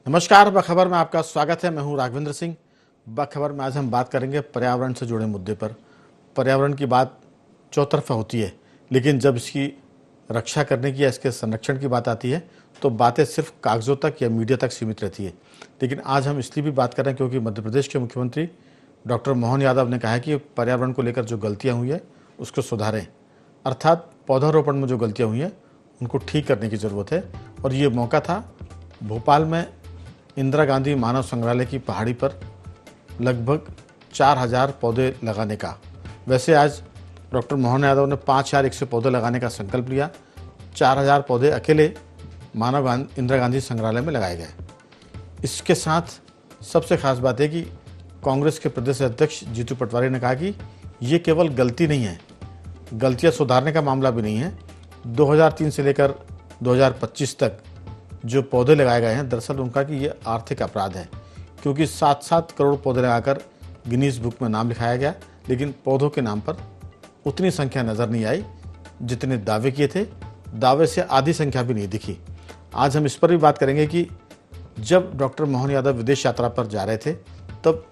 नमस्कार, बखबर में आपका स्वागत है। मैं हूं राघवेंद्र सिंह। बखबर में आज हम बात करेंगे पर्यावरण से जुड़े मुद्दे पर। पर्यावरण की बात चौतरफा होती है, लेकिन जब इसकी रक्षा करने की या इसके संरक्षण की बात आती है तो बातें सिर्फ कागज़ों तक या मीडिया तक सीमित रहती है। लेकिन आज हम इसलिए भी बात कर रहे हैं क्योंकि मध्य प्रदेश के मुख्यमंत्री डॉक्टर मोहन यादव ने कहा है कि पर्यावरण को लेकर जो गलतियाँ हुई है उसको सुधारें, अर्थात पौधारोपण में जो गलतियाँ हुई हैं उनको ठीक करने की ज़रूरत है। और ये मौका था भोपाल में इंदिरा गांधी मानव संग्रहालय की पहाड़ी पर लगभग 4000 पौधे लगाने का। वैसे आज डॉक्टर मोहन यादव ने 5100 पौधे लगाने का संकल्प लिया। 4000 पौधे अकेले इंदिरा गांधी संग्रहालय में लगाए गए। इसके साथ सबसे खास बात है कि कांग्रेस के प्रदेश अध्यक्ष जीतू पटवारी ने कहा कि ये केवल गलती नहीं है, गलतियां सुधारने का मामला भी नहीं है। 2003 से लेकर 2025 तक जो पौधे लगाए गए हैं, दरअसल उनका कि ये आर्थिक अपराध है, क्योंकि 7-7 करोड़ पौधे लगाकर गिनीज बुक में नाम लिखाया गया, लेकिन पौधों के नाम पर उतनी संख्या नज़र नहीं आई जितने दावे किए थे। दावे से आधी संख्या भी नहीं दिखी। आज हम इस पर भी बात करेंगे कि जब डॉक्टर मोहन यादव विदेश यात्रा पर जा रहे थे तब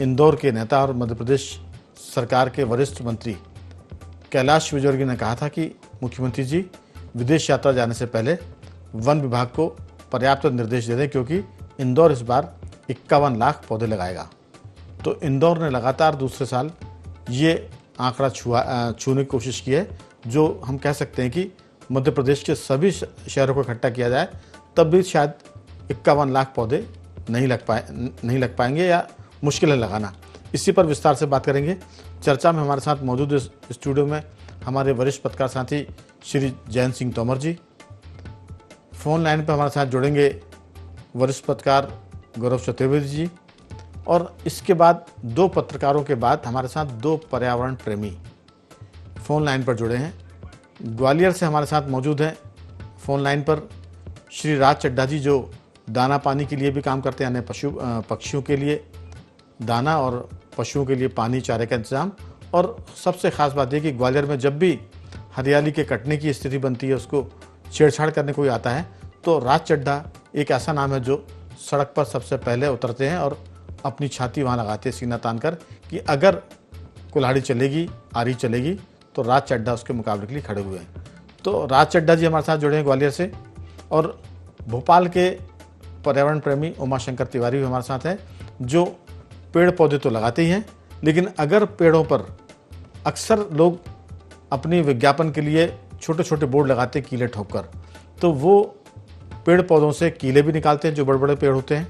इंदौर के नेता और मध्य प्रदेश सरकार के वरिष्ठ मंत्री कैलाश विजयवर्गीय ने कहा था कि मुख्यमंत्री जी विदेश यात्रा जाने से पहले वन विभाग को पर्याप्त निर्देश दे दें, क्योंकि इंदौर इस बार 51 लाख पौधे लगाएगा। तो इंदौर ने लगातार दूसरे साल ये आंकड़ा छूने की कोशिश की है, जो हम कह सकते हैं कि मध्य प्रदेश के सभी शहरों को इकट्ठा किया जाए तब भी शायद 51 लाख पौधे नहीं लग पाएंगे या मुश्किल है लगाना। इसी पर विस्तार से बात करेंगे। चर्चा में हमारे साथ मौजूद इस स्टूडियो में हमारे वरिष्ठ पत्रकार साथी श्री जयंत सिंह तोमर जी। फ़ोन लाइन पर हमारे साथ जुड़ेंगे वरिष्ठ पत्रकार गौरव चतुर्वेदी जी। और इसके बाद दो पत्रकारों के बाद हमारे साथ दो पर्यावरण प्रेमी फ़ोन लाइन पर जुड़े हैं। ग्वालियर से हमारे साथ मौजूद हैं फ़ोन लाइन पर श्री राज चड्ढा जी, जो दाना पानी के लिए भी काम करते हैं, यानी पक्षियों के लिए दाना और पशुओं के लिए पानी चारे का इंतज़ाम। और सबसे ख़ास बात यह कि ग्वालियर में जब भी हरियाली के कटने की स्थिति बनती है, उसको छेड़छाड़ करने कोई आता है, तो राज चड्ढा एक ऐसा नाम है जो सड़क पर सबसे पहले उतरते हैं और अपनी छाती वहाँ लगाते हैं सीना तान कर कि अगर कुल्हाड़ी चलेगी, आरी चलेगी, तो राज चड्ढा उसके मुकाबले के लिए खड़े हुए हैं। तो राज चड्ढा जी हमारे साथ जुड़े हैं ग्वालियर से। और भोपाल के पर्यावरण प्रेमी उमाशंकर तिवारी भी हमारे साथ हैं, जो पेड़ पौधे तो लगाते ही हैं, लेकिन अगर पेड़ों पर अक्सर लोग अपनी विज्ञापन के लिए छोटे छोटे बोर्ड लगाते हैं कीले ठोक कर, तो वो पेड़ पौधों से कीले भी निकालते हैं जो बड़े बड़े पेड़ होते हैं,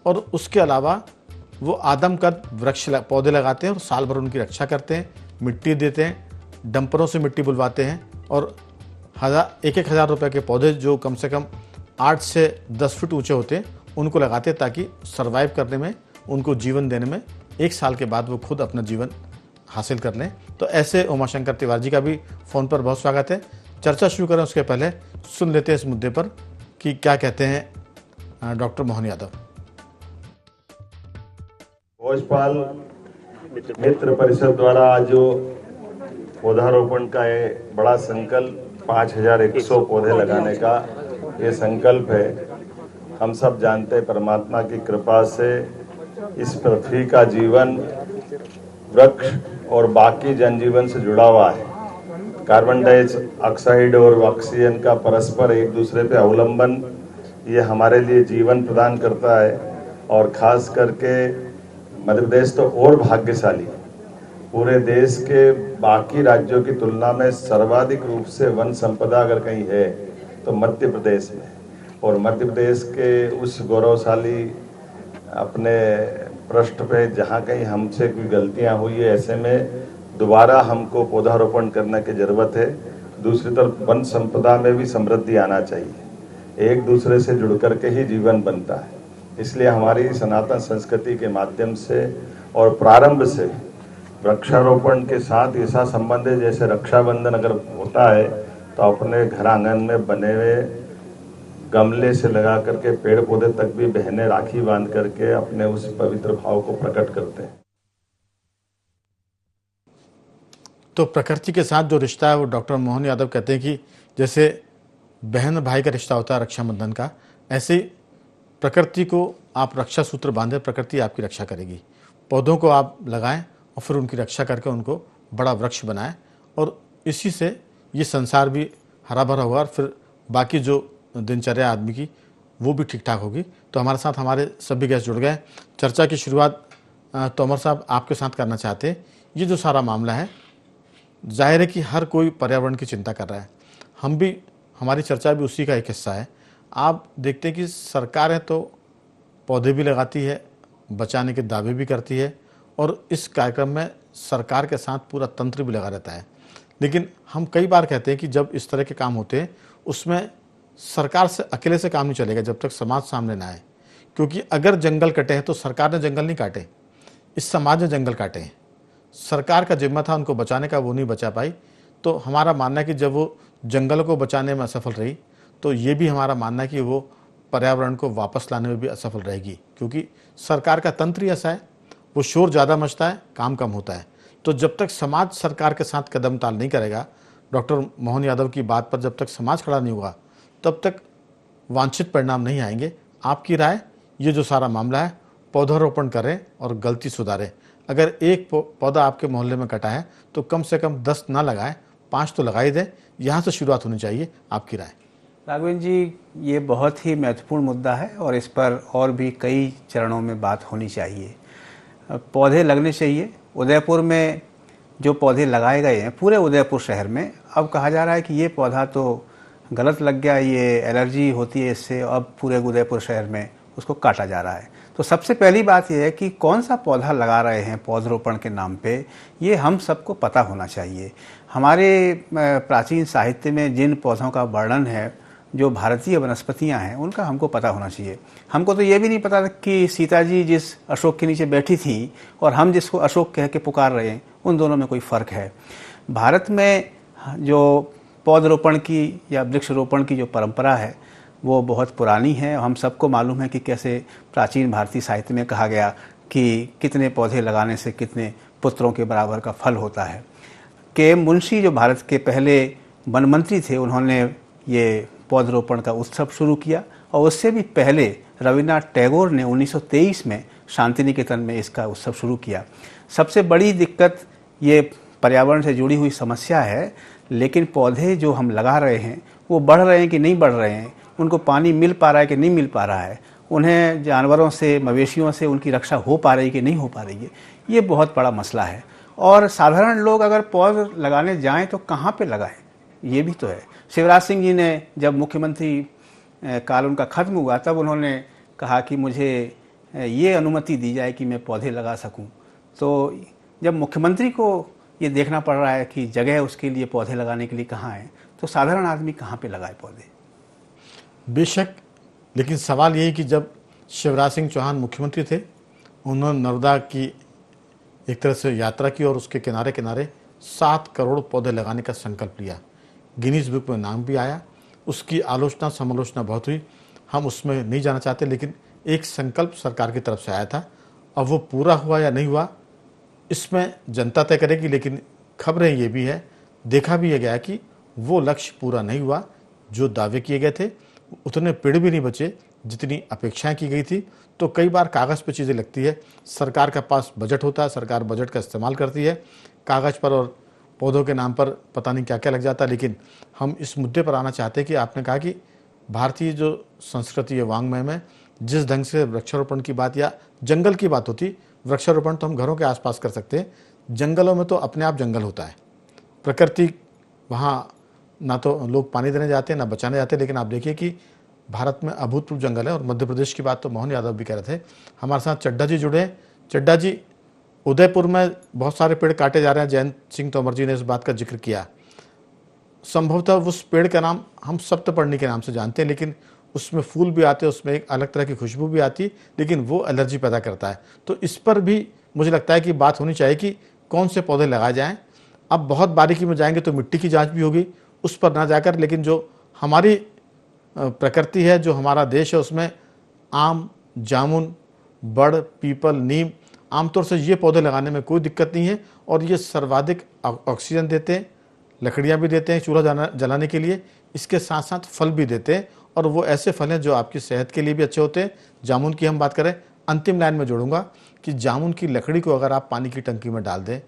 और उसके अलावा वो आदमकद वृक्ष पौधे लगाते हैं और साल भर उनकी रक्षा करते हैं, मिट्टी देते हैं, डंपरों से मिट्टी बुलवाते हैं। और 1,000 रुपये के पौधे जो कम से कम 8 से 10 फीट ऊंचे होते हैं उनको लगाते हैं, ताकि सर्वाइव करने में, उनको जीवन देने में 1 साल के बाद वो खुद अपना जीवन हासिल कर लें। तो ऐसे उमाशंकर तिवारी जी का भी फ़ोन पर बहुत स्वागत है। चर्चा शुरू करें उसके पहले सुन लेते हैं इस मुद्दे पर कि क्या कहते हैं डॉक्टर मोहन यादव। भोजपाल मित्र परिषद द्वारा आज जो पौधारोपण का ये बड़ा संकल्प 5100 पौधे लगाने का ये संकल्प है, हम सब जानते हैं परमात्मा की कृपा से इस पृथ्वी का जीवन वृक्ष और बाकी जनजीवन से जुड़ा हुआ है। कार्बन डाइऑक्साइड और ऑक्सीजन का परस्पर एक दूसरे पे अवलंबन ये हमारे लिए जीवन प्रदान करता है। और खास करके मध्य प्रदेश तो और भाग्यशाली, पूरे देश के बाकी राज्यों की तुलना में सर्वाधिक रूप से वन संपदा अगर कहीं है तो मध्य प्रदेश में। और मध्य प्रदेश के उस गौरवशाली अपने पृष्ठ पे जहाँ कहीं हमसे कोई गलतियाँ हुई है, ऐसे में दोबारा हमको पौधारोपण करने की जरूरत है। दूसरी तरफ वन संपदा में भी समृद्धि आना चाहिए, एक दूसरे से जुड़ करके ही जीवन बनता है। इसलिए हमारी सनातन संस्कृति के माध्यम से और प्रारंभ से वृक्षारोपण के साथ ऐसा संबंध है, जैसे रक्षाबंधन अगर होता है तो अपने घर आंगन में बने हुए गमले से लगा करके पेड़ पौधे तक भी बहनें राखी बांध करके अपने उस पवित्र भाव को प्रकट करते हैं। तो प्रकृति के साथ जो रिश्ता है वो डॉक्टर मोहन यादव कहते हैं कि जैसे बहन भाई का रिश्ता होता है रक्षाबंधन का, ऐसे प्रकृति को आप रक्षा सूत्र बांधे, प्रकृति आपकी रक्षा करेगी। पौधों को आप लगाएं और फिर उनकी रक्षा करके उनको बड़ा वृक्ष बनाएं, और इसी से ये संसार भी हरा भरा होगा और फिर बाकी जो दिनचर्या आदमी की वो भी ठीक ठाक होगी। तो हमारे साथ हमारे सभी गेस्ट जुड़ गए। चर्चा की शुरुआत तोमर साहब आपके साथ करना चाहते हैं। ये जो सारा मामला है, जाहिर है कि हर कोई पर्यावरण की चिंता कर रहा है, हम भी, हमारी चर्चा भी उसी का एक हिस्सा है। आप देखते हैं कि सरकारें तो पौधे भी लगाती है, बचाने के दावे भी करती है, और इस कार्यक्रम में सरकार के साथ पूरा तंत्र भी लगा रहता है। लेकिन हम कई बार कहते हैं कि जब इस तरह के काम होते हैं उसमें सरकार से अकेले से काम नहीं चलेगा जब तक समाज सामने ना आए। क्योंकि अगर जंगल कटे हैं तो सरकार ने जंगल नहीं काटे, इस समाज ने जंगल काटे हैं। सरकार का जिम्मा था उनको बचाने का, वो नहीं बचा पाई। तो हमारा मानना है कि जब वो जंगल को बचाने में असफल रही, तो ये भी हमारा मानना है कि वो पर्यावरण को वापस लाने में भी असफल रहेगी। क्योंकि सरकार का तंत्र ही ऐसा है, वो शोर ज़्यादा मचता है, काम कम होता है। तो जब तक समाज सरकार के साथ कदम ताल नहीं करेगा, डॉक्टर मोहन यादव की बात पर जब तक समाज खड़ा नहीं होगा, तब तक वांछित परिणाम नहीं आएंगे। आपकी राय, ये जो सारा मामला है, पौधारोपण करें और गलती सुधारें। अगर एक पौधा आपके मोहल्ले में कटा है तो कम से कम 10 ना लगाएं, 5 तो लगा ही दें। यहाँ से शुरुआत होनी चाहिए। आपकी राय? राघवेंद्र जी, ये बहुत ही महत्वपूर्ण मुद्दा है और इस पर और भी कई चरणों में बात होनी चाहिए। पौधे लगने चाहिए। उदयपुर में जो पौधे लगाए गए हैं पूरे उदयपुर शहर में, अब कहा जा रहा है कि ये पौधा तो गलत लग गया, ये एलर्जी होती है इससे, अब पूरे उदयपुर शहर में उसको काटा जा रहा है। तो सबसे पहली बात यह है कि कौन सा पौधा लगा रहे हैं पौधरोपण के नाम पे, ये हम सबको पता होना चाहिए। हमारे प्राचीन साहित्य में जिन पौधों का वर्णन है, जो भारतीय वनस्पतियां हैं, उनका हमको पता होना चाहिए। हमको तो ये भी नहीं पता था कि सीता जी जिस अशोक के नीचे बैठी थी और हम जिसको अशोक कह के पुकार रहे हैं, उन दोनों में कोई फ़र्क है। भारत में जो पौधरोपण की या वृक्षरोपण की जो परंपरा है वो बहुत पुरानी है। हम सबको मालूम है कि कैसे प्राचीन भारतीय साहित्य में कहा गया कि कितने पौधे लगाने से कितने पुत्रों के बराबर का फल होता है। के मुंशी जो भारत के पहले वन मंत्री थे, उन्होंने ये पौधरोपण का उत्सव शुरू किया, और उससे भी पहले रविन्द्रनाथ टैगोर ने 1923 में शांति निकेतन में इसका उत्सव शुरू किया। सबसे बड़ी दिक्कत ये पर्यावरण से जुड़ी हुई समस्या है, लेकिन पौधे जो हम लगा रहे हैं वो बढ़ रहे हैं कि नहीं बढ़ रहे हैं, उनको पानी मिल पा रहा है कि नहीं मिल पा रहा है, उन्हें जानवरों से, मवेशियों से उनकी रक्षा हो पा रही है कि नहीं हो पा रही है, ये बहुत बड़ा मसला है। और साधारण लोग अगर पौध लगाने जाएं तो कहाँ पे लगाएं, ये भी तो है। शिवराज सिंह जी ने जब मुख्यमंत्री काल उनका ख़त्म हुआ, तब उन्होंने कहा कि मुझे ये अनुमति दी जाए कि मैं पौधे लगा सकूं। तो जब मुख्यमंत्री को ये देखना पड़ रहा है कि जगह उसके लिए पौधे लगाने के लिए कहाँ है, तो साधारण आदमी कहाँ पे लगाए पौधे? बेशक, लेकिन सवाल यही कि जब शिवराज सिंह चौहान मुख्यमंत्री थे, उन्होंने नर्मदा की एक तरह से यात्रा की और उसके किनारे किनारे 7 करोड़ पौधे लगाने का संकल्प लिया। गिनीज बुक में नाम भी आया। उसकी आलोचना समालोचना बहुत हुई, हम उसमें नहीं जाना चाहते, लेकिन एक संकल्प सरकार की तरफ से आया था। अब वो पूरा हुआ या नहीं हुआ, इसमें जनता तय करेगी। लेकिन खबरें ये भी है, देखा भी ये गया कि वो लक्ष्य पूरा नहीं हुआ। जो दावे किए गए थे उतने पेड़ भी नहीं बचे जितनी अपेक्षाएं की गई थी। तो कई बार कागज़ पे चीज़ें लगती है, सरकार के पास बजट होता है, सरकार बजट का इस्तेमाल करती है, कागज़ पर और पौधों के नाम पर पता नहीं क्या क्या लग जाता है। लेकिन हम इस मुद्दे पर आना चाहते हैं कि आपने कहा कि भारतीय जो संस्कृति है, वांग्मय में जिस ढंग से वृक्षारोपण की बात या जंगल की बात होती, वृक्षारोपण तो हम घरों के आसपास कर सकते हैं, जंगलों में तो अपने आप जंगल होता है। प्रकृति, वहाँ ना तो लोग पानी देने जाते हैं ना बचाने जाते हैं। लेकिन आप देखिए कि भारत में अभूतपूर्व जंगल है। और मध्य प्रदेश की बात तो मोहन यादव भी कह रहे थे। हमारे साथ चड्ढा जी जुड़े हैं। चड्ढा जी, उदयपुर में बहुत सारे पेड़ काटे जा रहे हैं, जयंत सिंह तोमर जी ने इस बात का जिक्र किया। संभवतः उस पेड़ का नाम हम सप्तपर्णी के नाम से जानते हैं, लेकिन उसमें फूल भी आते हैं, उसमें एक अलग तरह की खुशबू भी आती है, लेकिन वो एलर्जी पैदा करता है। तो इस पर भी मुझे लगता है कि बात होनी चाहिए कि कौन से पौधे लगाए जाएं। अब बहुत बारीकी में जाएंगे तो मिट्टी की जांच भी होगी, उस पर ना जाकर, लेकिन जो हमारी प्रकृति है, जो हमारा देश है, उसमें आम, जामुन, बड़, पीपल, नीम, आमतौर से ये पौधे लगाने में कोई दिक्कत नहीं है। और ये सर्वाधिक ऑक्सीजन देते हैं, लकड़ियाँ भी देते हैं चूल्हा जलाने के लिए, इसके साथ साथ फल भी देते हैं और वो ऐसे फल हैं जो आपकी सेहत के लिए भी अच्छे होते हैं। जामुन की हम बात करें, अंतिम लाइन में जोड़ूंगा कि जामुन की लकड़ी को अगर आप पानी की टंकी में डाल दें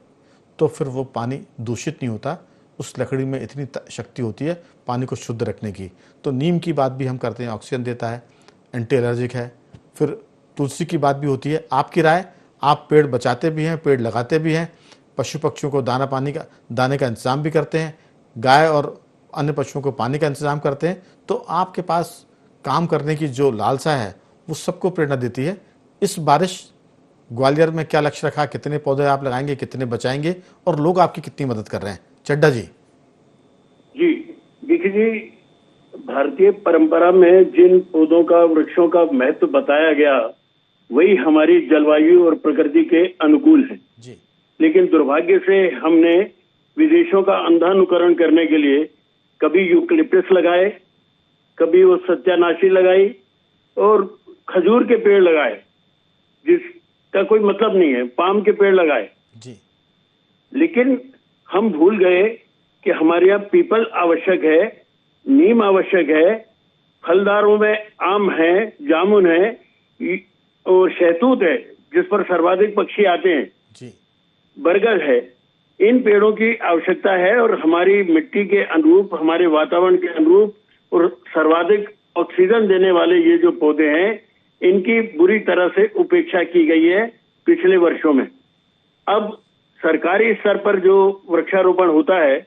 तो फिर वो पानी दूषित नहीं होता, उस लकड़ी में इतनी शक्ति होती है पानी को शुद्ध रखने की। तो नीम की बात भी हम करते हैं, ऑक्सीजन देता है, एंटी एलर्जिक है। फिर तुलसी की बात भी होती है। आपकी राय, आप पेड़ बचाते भी हैं, पेड़ लगाते भी हैं, पशु पक्षियों को दाने का इंतज़ाम भी करते हैं, गाय और अन्य पशुओं को पानी का इंतज़ाम करते हैं, तो आपके पास काम करने की जो लालसा है वो सबको प्रेरणा देती है। इस बारिश ग्वालियर में क्या लक्ष्य रखा, कितने पौधे आप लगाएंगे, कितने बचाएंगे और लोग आपकी कितनी मदद कर रहे हैं? चड्डा जी। जी देखिए जी, भारतीय परंपरा में जिन पौधों का, वृक्षों का महत्व बताया गया वही हमारी जलवायु और प्रकृति के अनुकूल है जी। लेकिन दुर्भाग्य से हमने विदेशों का अंधानुकरण करने के लिए कभी यूकलिप्टस लगाए, कभी वो सत्यानाशी लगाई और खजूर के पेड़ लगाए जिसका कोई मतलब नहीं है, पाम के पेड़ लगाए जी। लेकिन हम भूल गए कि हमारे यहाँ पीपल आवश्यक है, नीम आवश्यक है, फलदारों में आम है, जामुन है और शहतूत है जिस पर सर्वाधिक पक्षी आते हैं जी। बरगद है। इन पेड़ों की आवश्यकता है और हमारी मिट्टी के अनुरूप, हमारे वातावरण के अनुरूप और सर्वाधिक ऑक्सीजन देने वाले ये जो पौधे हैं इनकी बुरी तरह से उपेक्षा की गई है पिछले वर्षों में। अब सरकारी स्तर पर जो वृक्षारोपण होता है,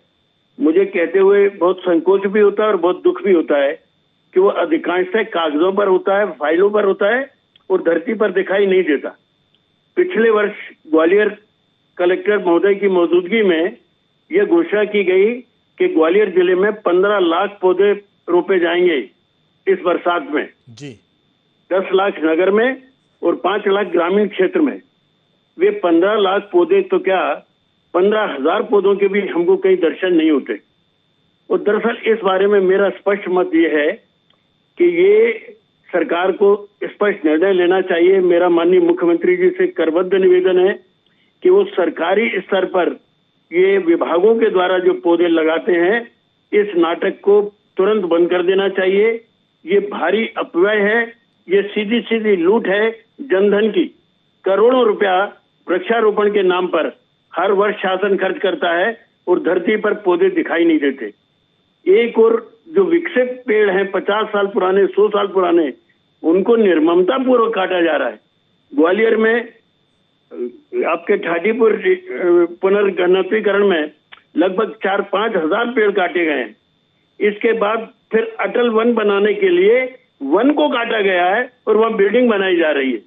मुझे कहते हुए बहुत संकोच भी होता है और बहुत दुख भी होता है कि वो अधिकांशतः कागजों पर होता है, फाइलों पर होता है और धरती पर दिखाई नहीं देता। पिछले वर्ष ग्वालियर कलेक्टर महोदय की मौजूदगी में यह घोषणा की गई कि ग्वालियर जिले में 15 लाख पौधे रोपे जाएंगे इस बरसात में जी। 10 लाख नगर में और 5 लाख ग्रामीण क्षेत्र में। वे 15 लाख पौधे तो क्या, 15,000 पौधों के भी हमको कहीं दर्शन नहीं होते। और दरअसल इस बारे में मेरा स्पष्ट मत यह है कि ये सरकार को स्पष्ट निर्णय लेना चाहिए। मेरा माननीय मुख्यमंत्री जी से करबद्ध निवेदन है कि वो सरकारी स्तर पर ये विभागों के द्वारा जो पौधे लगाते हैं इस नाटक को तुरंत बंद कर देना चाहिए। ये भारी अपव्यय है, ये सीधी सीधी लूट है जनधन की। करोड़ों रुपया वृक्षारोपण के नाम पर हर वर्ष शासन खर्च करता है और धरती पर पौधे दिखाई नहीं देते। एक और जो विकसित पेड़ हैं 50 साल पुराने, 100 साल पुराने, उनको निर्ममता पूर्वक काटा जा रहा है। ग्वालियर में आपके ठाटीपुर पुनर्गणतीकरण में लगभग 4-5 हजार पेड़ काटे गए हैं। इसके बाद फिर अटल वन बनाने के लिए वन को काटा गया है और वहां बिल्डिंग बनाई जा रही है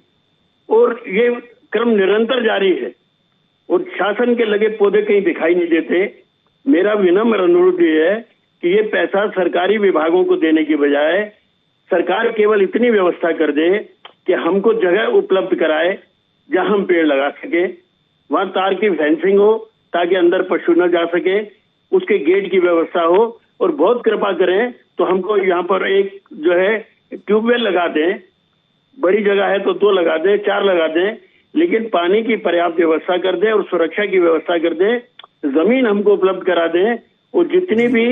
और ये क्रम निरंतर जारी है और शासन के लगे पौधे कहीं दिखाई नहीं देते। मेरा विनम्र अनुरोध ये है कि ये पैसा सरकारी विभागों को देने की बजाय सरकार केवल इतनी व्यवस्था कर दे कि हमको जगह उपलब्ध कराए जहां हम पेड़ लगा सके, वहां तार की फेंसिंग हो ताकि अंदर पशु न जा सके, उसके गेट की व्यवस्था हो और बहुत कृपा करें तो हमको यहाँ पर एक जो है ट्यूबवेल लगा दें। बड़ी जगह है तो 2 लगा दें, 4 लगा दें, लेकिन पानी की पर्याप्त व्यवस्था कर दें और सुरक्षा की व्यवस्था कर दें। जमीन हमको उपलब्ध करा दें और जितनी भी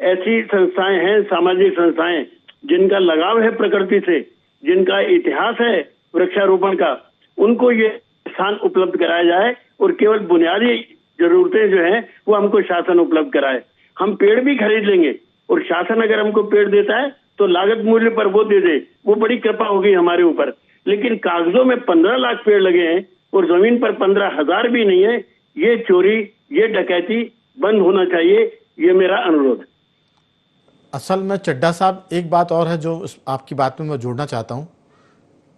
ऐसी संस्थाएं हैं, सामाजिक संस्थाएं जिनका लगाव है प्रकृति से, जिनका इतिहास है वृक्षारोपण का, उनको ये स्थान उपलब्ध कराया जाए और केवल बुनियादी जरूरतें जो हैं वो हमको शासन उपलब्ध कराए। हम पेड़ भी खरीद लेंगे और शासन अगर हमको पेड़ देता है तो लागत मूल्य पर वो दे दे, वो बड़ी कृपा होगी हमारे ऊपर। लेकिन कागजों में 15 लाख पेड़ लगे हैं और जमीन पर 15,000 भी नहीं है। ये चोरी, ये डकैती बंद होना चाहिए, ये मेरा अनुरोध है। असल में चड्डा साहब एक बात और है जो आपकी बात में मैं जोड़ना चाहता हूँ।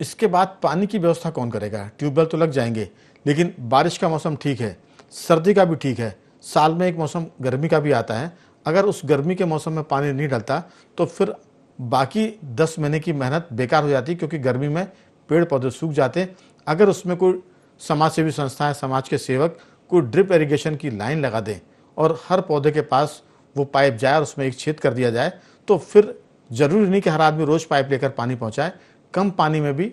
इसके बाद पानी की व्यवस्था कौन करेगा? ट्यूबवेल तो लग जाएंगे, लेकिन बारिश का मौसम ठीक है, सर्दी का भी ठीक है, साल में एक मौसम गर्मी का भी आता है। अगर उस गर्मी के मौसम में पानी नहीं डलता तो फिर बाकी 10 महीने की मेहनत बेकार हो जाती, क्योंकि गर्मी में पेड़ पौधे सूख जाते हैं। अगर उसमें कोई समाज सेवी संस्थाएं, समाज के सेवक कोई ड्रिप इरिगेशन की लाइन लगा दें और हर पौधे के पास वो पाइप जाए और उसमें एक छेद कर दिया जाए, तो फिर ज़रूरी नहीं कि हर आदमी रोज़ पाइप लेकर पानी पहुँचाए। कम पानी में भी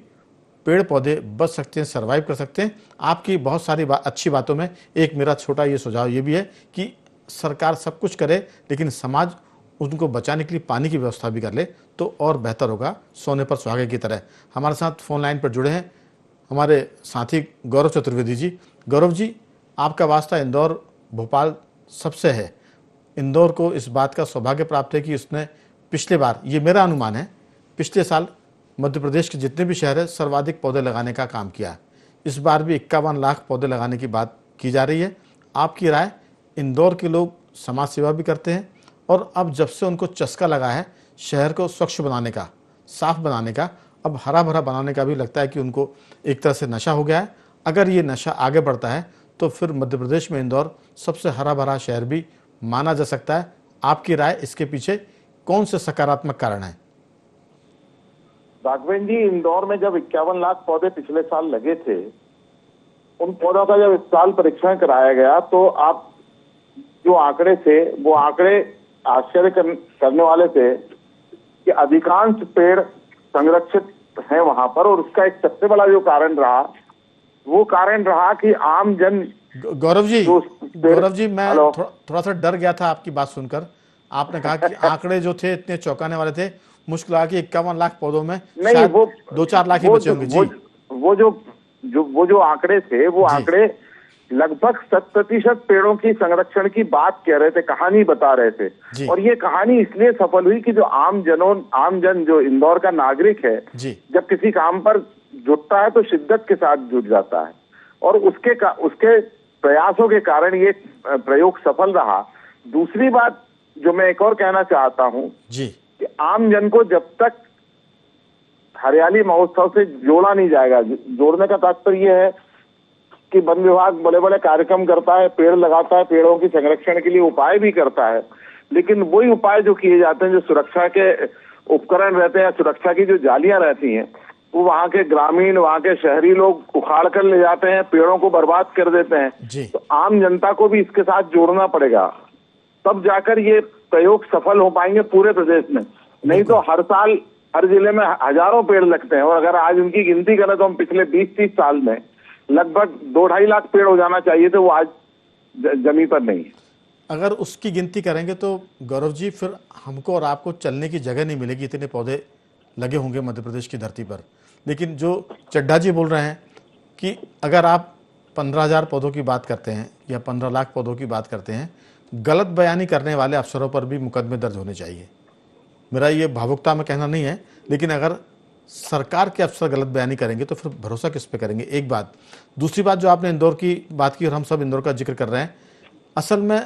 पेड़ पौधे बच सकते हैं, सर्वाइव कर सकते हैं। आपकी बहुत सारी अच्छी बातों में एक मेरा छोटा ये सुझाव ये भी है कि सरकार सब कुछ करे, लेकिन समाज उनको बचाने के लिए पानी की व्यवस्था भी कर ले तो और बेहतर होगा, सोने पर सुहागे की तरह। हमारे साथ फोन लाइन पर जुड़े हैं हमारे साथी गौरव चतुर्वेदी जी। गौरव जी, आपका वास्ता इंदौर भोपाल सबसे है। इंदौर को इस बात का सौभाग्य प्राप्त है कि उसने पिछले बार, ये मेरा अनुमान है, पिछले साल मध्य प्रदेश के जितने भी शहर है सर्वाधिक पौधे लगाने का काम किया। इस बार भी 51 लाख पौधे लगाने की बात की जा रही है। आपकी राय, इंदौर के लोग समाज सेवा भी करते हैं और अब जब से उनको चस्का लगा है शहर को स्वच्छ बनाने का, साफ बनाने का, अब हरा भरा बनाने का भी लगता है कि उनको एक तरह से नशा हो गया है। अगर ये नशा आगे बढ़ता है तो फिर मध्य प्रदेश में इंदौर सबसे हरा भरा शहर भी माना जा सकता है। आपकी राय, इसके पीछे कौन से सकारात्मक कारण है? राघवेंद्र जी, इंदौर में जब 51 लाख पौधे पिछले साल लगे थे, उन पौधों का जब इस साल परीक्षण कराया गया तो आप जो आंकड़े थे वो आंकड़े आश्चर्य करने वाले थे कि अधिकांश पेड़ संरक्षित हैं वहां पर। और उसका एक सबसे बड़ा जो कारण रहा, वो कारण रहा कि आम जन। गौरव जी, मैं थोड़ा सा डर गया था आपकी बात सुनकर। आपने कहा कि आंकड़े जो थे इतने चौंकाने वाले थे, मुश्किल आ कि 51 लाख पौधों में शायद 2-4 लाख ही बचे होंगे। जी, वो जो आंकड़े थे, वो आंकड़े लगभग 100% पेड़ों की संरक्षण की बात कह रहे थे, कहानी बता रहे थे। और ये कहानी इसलिए सफल हुई कि जो आम जन जो इंदौर का नागरिक है, जब किसी काम पर जुटता है तो शिद्दत के साथ जुट जाता है और उसके प्रयासों के कारण ये प्रयोग सफल रहा। दूसरी बात जो मैं एक और कहना चाहता हूं कि आम जन को जब तक हरियाली महोत्सव से जोड़ा नहीं जाएगा, जोड़ने का तात्पर्य यह है कि वन विभाग बड़े बड़े कार्यक्रम करता है, पेड़ लगाता है, पेड़ों की संरक्षण के लिए उपाय भी करता है, लेकिन वही उपाय जो किए जाते हैं, जो सुरक्षा के उपकरण रहते हैं, सुरक्षा की जो जालियां रहती हैं, वो वहां के ग्रामीण, वहां के शहरी लोग उखाड़ कर ले जाते हैं, पेड़ों को बर्बाद कर देते हैं। तो आम जनता को भी इसके साथ जोड़ना पड़ेगा, तब जाकर ये प्रयोग सफल हो पाएंगे पूरे प्रदेश में। नहीं तो हर साल हर जिले में हजारों पेड़ लगते हैं और अगर आज उनकी गिनती करें तो हम पिछले 20-30 साल में लगभग 2-2.5 लाख पेड़ हो जाना चाहिए, तो वो आज जमीन पर नहीं है। अगर उसकी गिनती करेंगे तो गौरव जी फिर हमको और आपको चलने की जगह नहीं मिलेगी, इतने पौधे लगे होंगे मध्य प्रदेश की धरती पर। लेकिन जो चड्ढा जी बोल रहे हैं कि अगर आप 15,000 पौधों की बात करते हैं या 15 लाख पौधों की बात करते हैं, गलत बयानी करने वाले अफसरों पर भी मुकदमे दर्ज होने चाहिए। मेरा ये भावुकता में कहना नहीं है, लेकिन अगर सरकार के अफसर गलत बयानी करेंगे तो फिर भरोसा किस पे करेंगे? एक बात। दूसरी बात, जो आपने इंदौर की बात की और हम सब इंदौर का जिक्र कर रहे हैं, असल में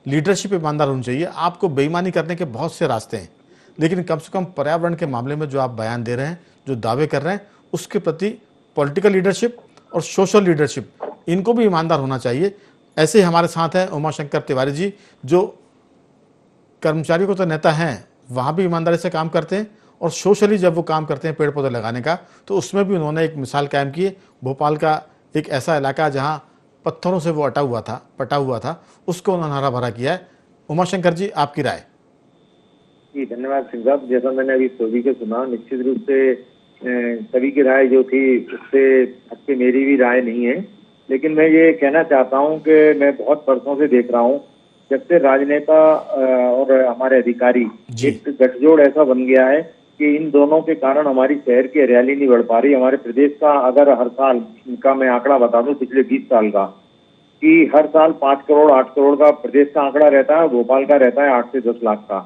लीडरशिप ईमानदार होनी चाहिए। आपको बेईमानी करने के बहुत से रास्ते हैं, लेकिन कम से कम पर्यावरण के मामले में जो आप बयान दे रहे हैं, जो दावे कर रहे हैं, उसके प्रति पॉलिटिकल लीडरशिप और सोशल लीडरशिप, इनको भी ईमानदार होना चाहिए। ऐसे ही हमारे साथ हैं उमाशंकर तिवारी जी, जो कर्मचारियों को तो नेता हैं, वहाँ भी ईमानदारी से काम करते हैं और सोशली जब वो काम करते हैं पेड़ पौधे लगाने का, तो उसमें भी उन्होंने एक मिसाल कायम की है। भोपाल का एक ऐसा इलाका जहाँ पत्थरों से वो पटा हुआ था, उसको उन्होंने हरा भरा किया है। उमाशंकर जी, आपकी राय? जी, धन्यवाद सिंह साहब। जैसा मैंने अभी सभी के सुना, निश्चित रूप से सभी की राय जो थी उससे हटके मेरी भी राय नहीं है, लेकिन मैं ये कहना चाहता हूँ कि मैं बहुत वर्षों से देख रहा हूँ, जब से राजनेता और हमारे अधिकारी एक गठजोड़ ऐसा बन गया है कि इन दोनों के कारण हमारी शहर की हरियाली नहीं बढ़ पा रही। हमारे प्रदेश का अगर हर साल का मैं आंकड़ा बता दूं पिछले 20 साल का, कि हर साल 5 करोड़ 8 करोड़ का प्रदेश का आंकड़ा रहता है, भोपाल का रहता है 8 से 10 लाख का।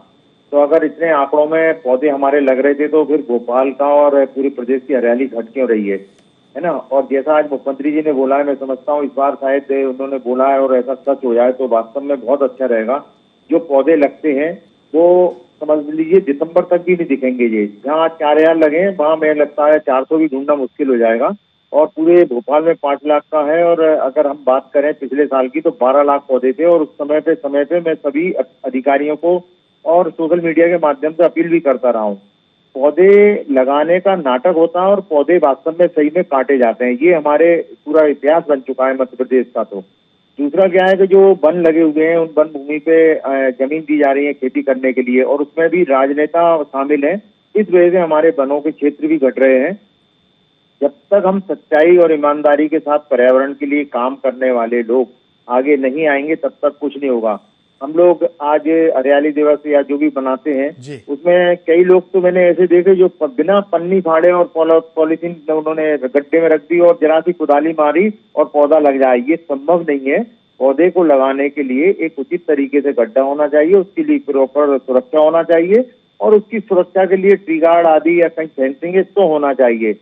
तो अगर इतने आंकड़ों में पौधे हमारे लग रहे थे तो फिर भोपाल का और पूरे प्रदेश की हरियाली घट क्यों रही है ना। और जैसा आज मुख्यमंत्री जी ने बोला है, मैं समझता हूँ इस बार शायद उन्होंने बोला है और ऐसा सच हो जाए तो वास्तव में बहुत अच्छा रहेगा। जो पौधे लगते हैं वो समझ लीजिए दिसंबर तक भी नहीं दिखेंगे। ये जहाँ 4,000 लगे वहाँ मेरे लगता है 400 भी ढूंढना मुश्किल हो जाएगा। और पूरे भोपाल में 5 लाख का है, और अगर हम बात करें पिछले साल की तो 12 लाख पौधे थे। और उस समय पे मैं सभी अधिकारियों को और सोशल मीडिया के माध्यम से अपील भी करता रहा हूँ, पौधे लगाने का नाटक होता है और पौधे वास्तव में सही में काटे जाते हैं। ये हमारे पूरा इतिहास बन चुका है मध्य प्रदेश का। तो दूसरा क्या है कि जो वन लगे हुए हैं, उन वन भूमि पे जमीन दी जा रही है खेती करने के लिए, और उसमें भी राजनेता शामिल हैं। इस वजह से हमारे वनों के क्षेत्र भी घट रहे हैं। जब तक हम सच्चाई और ईमानदारी के साथ पर्यावरण के लिए काम करने वाले लोग आगे नहीं आएंगे, तब तक कुछ नहीं होगा। हम लोग आज हरियाली दिवस या जो भी बनाते हैं जी। उसमें कई लोग तो मैंने ऐसे देखे जो बिना पन्नी फाड़े और पॉलीथीन उन्होंने गड्ढे में रख दी और जरा सी कुदाली मारी और पौधा लग जाए, ये संभव नहीं है। पौधे को लगाने के लिए एक उचित तरीके से गड्ढा होना चाहिए, उसके लिए प्रॉपर सुरक्षा होना चाहिए और उसकी सुरक्षा के लिए ट्री गार्ड आदि या कहीं फेंसिंग तो होना चाहिए।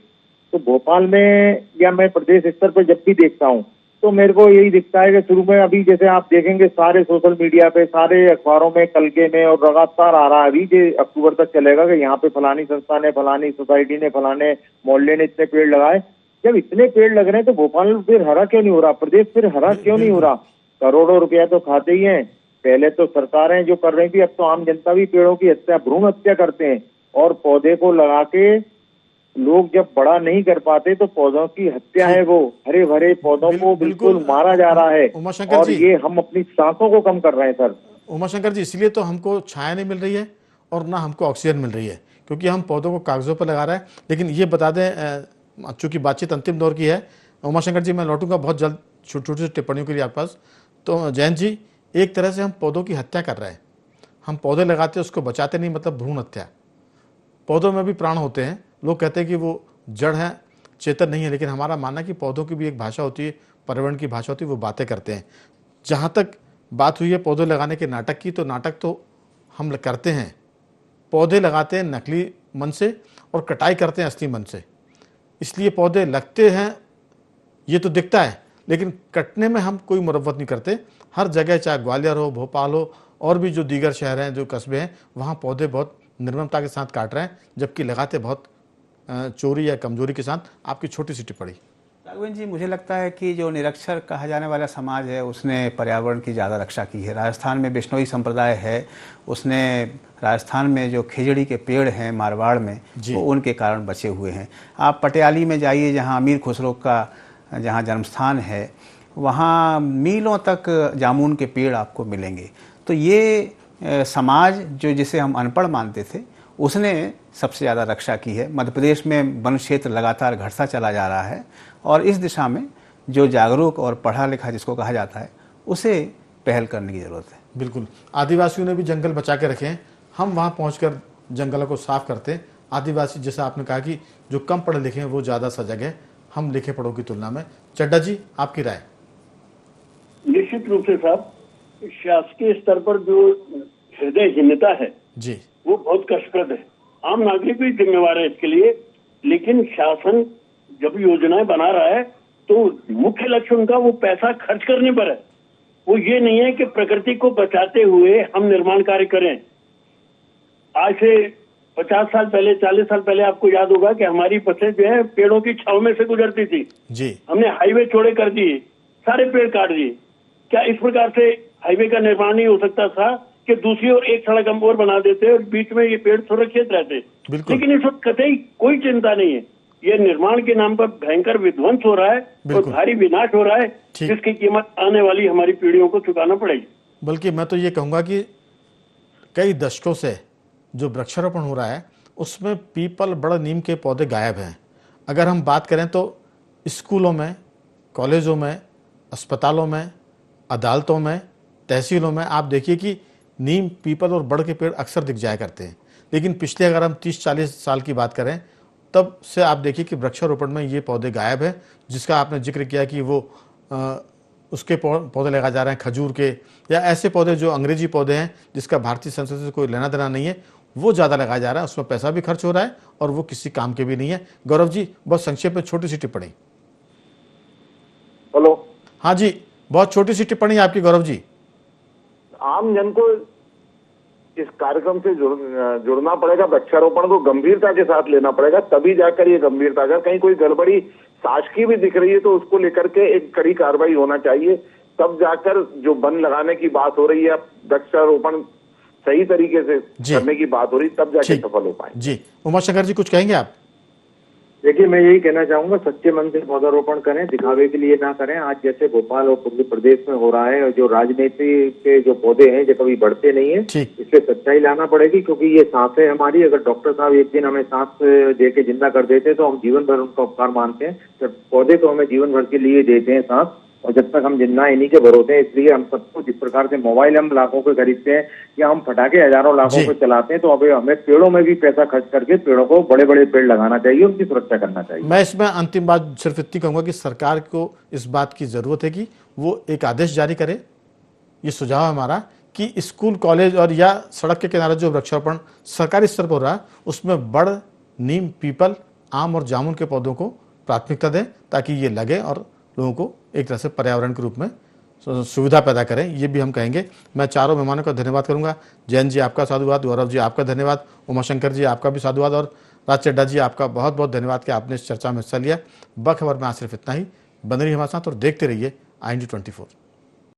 तो भोपाल में या मैं प्रदेश स्तर पर जब भी देखता हूँ तो मेरे को यही दिखता है कि शुरू में अभी जैसे आप देखेंगे सारे सोशल मीडिया पे, सारे अखबारों में, कलके में और लगातार आ रहा है अभी जो अक्टूबर तक चलेगा कि यहाँ पे फलानी संस्था ने, फलानी सोसाइटी ने, फलाने मोहल्ले ने इतने पेड़ लगाए। जब इतने पेड़ लग रहे हैं तो भोपाल में फिर हरा क्यों नहीं हो रहा, प्रदेश फिर हरा क्यों नहीं हो रहा? करोड़ों रुपया तो खाते ही हैं। पहले तो सरकारें जो कर रही थी, अब तो आम जनता भी पेड़ों की हत्या, भ्रूण हत्या करते हैं और पौधे को लगा के लोग जब बड़ा नहीं कर पाते तो पौधों की हत्या है, वो हरे भरे पौधों को बिल्कुल मारा जा रहा है उमाशंकर और जी, ये हम अपनी सांसों को कम कर रहे हैं सर। उमाशंकर जी, इसलिए तो हमको छाया नहीं मिल रही है और ना हमको ऑक्सीजन मिल रही है, क्योंकि हम पौधों को कागजों पर लगा रहे हैं। लेकिन ये बता दें, चूंकि बातचीत अंतिम दौर की है, उमाशंकर जी मैं लौटूंगा बहुत जल्द छोटी छोटी टिप्पणियों के लिए आपके पास। तो जयंत जी, एक तरह से हम पौधों की हत्या कर रहे हैं। हम पौधे लगाते उसको बचाते नहीं, मतलब भ्रूण हत्या। पौधों में भी प्राण होते हैं, लोग कहते हैं कि वो जड़ है, चेतन नहीं है, लेकिन हमारा मानना है कि पौधों की भी एक भाषा होती है, पर्यावरण की भाषा होती है, वो बातें करते हैं। जहाँ तक बात हुई है पौधे लगाने के नाटक की, तो नाटक तो हम करते हैं, पौधे लगाते हैं नकली मन से और कटाई करते हैं असली मन से। इसलिए पौधे लगते हैं ये तो दिखता है, लेकिन कटने में हम कोई मुरव्वत नहीं करते। हर जगह, चाहे ग्वालियर हो, भोपाल हो और भी जो दीगर शहर हैं, जो कस्बे हैं, वहाँ पौधे बहुत निर्ममता के साथ काट रहे हैं, जबकि लगाते बहुत चोरी या कमजोरी के साथ। आपकी छोटी सी टिप्पणी। राघवेंद्र जी, मुझे लगता है कि जो निरक्षर कहा जाने वाला समाज है उसने पर्यावरण की ज़्यादा रक्षा की है। राजस्थान में बिश्नोई संप्रदाय है, उसने राजस्थान में जो खिजड़ी के पेड़ हैं मारवाड़ में, वो उनके कारण बचे हुए हैं। आप पटियाली में जाइए जहाँ अमीर खुसरो का जहाँ जन्मस्थान है, वहाँ मीलों तक जामुन के पेड़ आपको मिलेंगे। तो ये समाज जो जिसे हम अनपढ़ मानते थे उसने सबसे ज़्यादा रक्षा की है। मध्य प्रदेश में वन क्षेत्र लगातार घटता चला जा रहा है और इस दिशा में जो जागरूक और पढ़ा लिखा जिसको कहा जाता है उसे पहल करने की ज़रूरत है। बिल्कुल, आदिवासियों ने भी जंगल बचा के रखे हैं, हम वहाँ पहुँचकर जंगलों को साफ करते हैं। आदिवासी, जैसा आपने कहा कि जो कम पढ़े लिखे हैं वो ज़्यादा सजग है हम लिखे पढ़ों की तुलना में। चड्डा जी, आपकी राय? निश्चित रूप से साहब, शासकीय स्तर पर जो हृदयहीनता है जी, वो बहुत कष्टप्रद है। आम नागरिक भी जिम्मेवार है इसके लिए, लेकिन शासन जब योजनाएं बना रहा है तो मुख्य लक्ष्य उनका वो पैसा खर्च करने पर है। वो ये नहीं है कि प्रकृति को बचाते हुए हम निर्माण कार्य करें। आज से 50 साल पहले, 40 साल पहले आपको याद होगा कि हमारी बसें जो है पेड़ों की छाव में से गुजरती थी जी। हमने हाईवे चौड़े कर दिए, सारे पेड़ काट दिए। क्या इस प्रकार से हाईवे का निर्माण नहीं हो सकता था कि दूसरी ओर एक सड़क हम और बना देते और बीच में ये पेड़ सुरक्षित रहते? लेकिन इस वक्त कतई कोई चिंता नहीं है। ये निर्माण के नाम पर भयंकर विध्वंस हो रहा है और भारी विनाश हो रहा है, जिसकी कीमत आने वाली हमारी पीढ़ियों को चुकाना पड़ेगी। बल्कि मैं तो ये कहूँगा कि कई दशकों से जो वृक्षारोपण हो रहा है उसमें पीपल, बड़, नीम के पौधे गायब हैं। अगर हम बात करें तो स्कूलों में, कॉलेजों में, अस्पतालों में, अदालतों में, तहसीलों में आप देखिए कि नीम, पीपल और बड़ के पेड़ अक्सर दिख जाया करते हैं। लेकिन पिछले अगर हम 30-40 साल की बात करें तब से आप देखिए कि वृक्षारोपण में ये पौधे गायब हैं। जिसका आपने जिक्र किया कि वो उसके पौधे लगाए जा रहे हैं, खजूर के या ऐसे पौधे जो अंग्रेजी पौधे हैं जिसका भारतीय संस्कृति से कोई लेना देना नहीं है, वो ज़्यादा लगाया जा रहा है। उसमें पैसा भी खर्च हो रहा है और वो किसी काम के भी नहीं है। गौरव जी, बहुत संक्षेप में छोटी सी टिप्पणी। हेलो। हाँ जी, बहुत छोटी सी टिप्पणी आपकी गौरव जी। आम जन को इस कार्यक्रम से जुड़ना पड़ेगा, वृक्षारोपण को गंभीरता के साथ लेना पड़ेगा, तभी जाकर ये गंभीरता, अगर कहीं कोई गड़बड़ी शासकीय भी दिख रही है तो उसको लेकर के एक कड़ी कार्रवाई होना चाहिए। तब जाकर जो वन लगाने की बात हो रही है, वृक्षारोपण सही तरीके से करने की बात हो रही, तब जाके सफल हो पाए। जी, उमाशंकर जी कुछ कहेंगे आप? देखिए, मैं यही कहना चाहूंगा, सच्चे मन से पौधारोपण करें, दिखावे के लिए ना करें। आज जैसे भोपाल और पूर्वी प्रदेश में हो रहा है, और जो राजनीति के जो पौधे हैं जो कभी बढ़ते नहीं है, इससे सच्चाई लाना पड़ेगी। क्योंकि ये सांसें हमारी, अगर डॉक्टर साहब एक दिन हमें सांस दे के जिंदा कर देते तो हम जीवन भर उनका उपकार मानते हैं। तो पौधे तो हमें जीवन भर के लिए देते हैं सांस, और जब तक हम जिन्ना इन्हीं के भरोसे हैं, इसलिए हम सबको जिस प्रकार से मोबाइल हम लाखों के खरीदते हैं या हम फटाके हजारों लाखों के चलाते हैं, तो अब हमें पेड़ों में भी पैसा खर्च करके पेड़ों को बड़े बड़े पेड़ लगाना चाहिए, उनकी सुरक्षा करना चाहिए। मैं इसमें अंतिम बात सिर्फ इतनी कहूंगा कि सरकार को इस बात की जरूरत है कि वो एक आदेश जारी करे, ये सुझाव है हमारा, कि स्कूल कॉलेज और या सड़क के किनारे जो वृक्षारोपण सरकारी स्तर पर हो रहा है उसमें बड़, नीम, पीपल, आम और जामुन के पौधों को प्राथमिकता दें, ताकि ये लगे और लोगों को एक तरह से पर्यावरण के रूप में सुविधा पैदा करें। ये भी हम कहेंगे। मैं चारों मेहमानों का धन्यवाद करूंगा। जैन जी आपका साधुवाद, गौरव जी आपका धन्यवाद, उमाशंकर जी आपका भी साधुवाद, और राज चड्डा जी आपका बहुत बहुत धन्यवाद कि आपने इस चर्चा में हिस्सा लिया। बखबर में आज सिर्फ इतना ही। बने रहिए हमारे साथ और देखते रहिए IND24।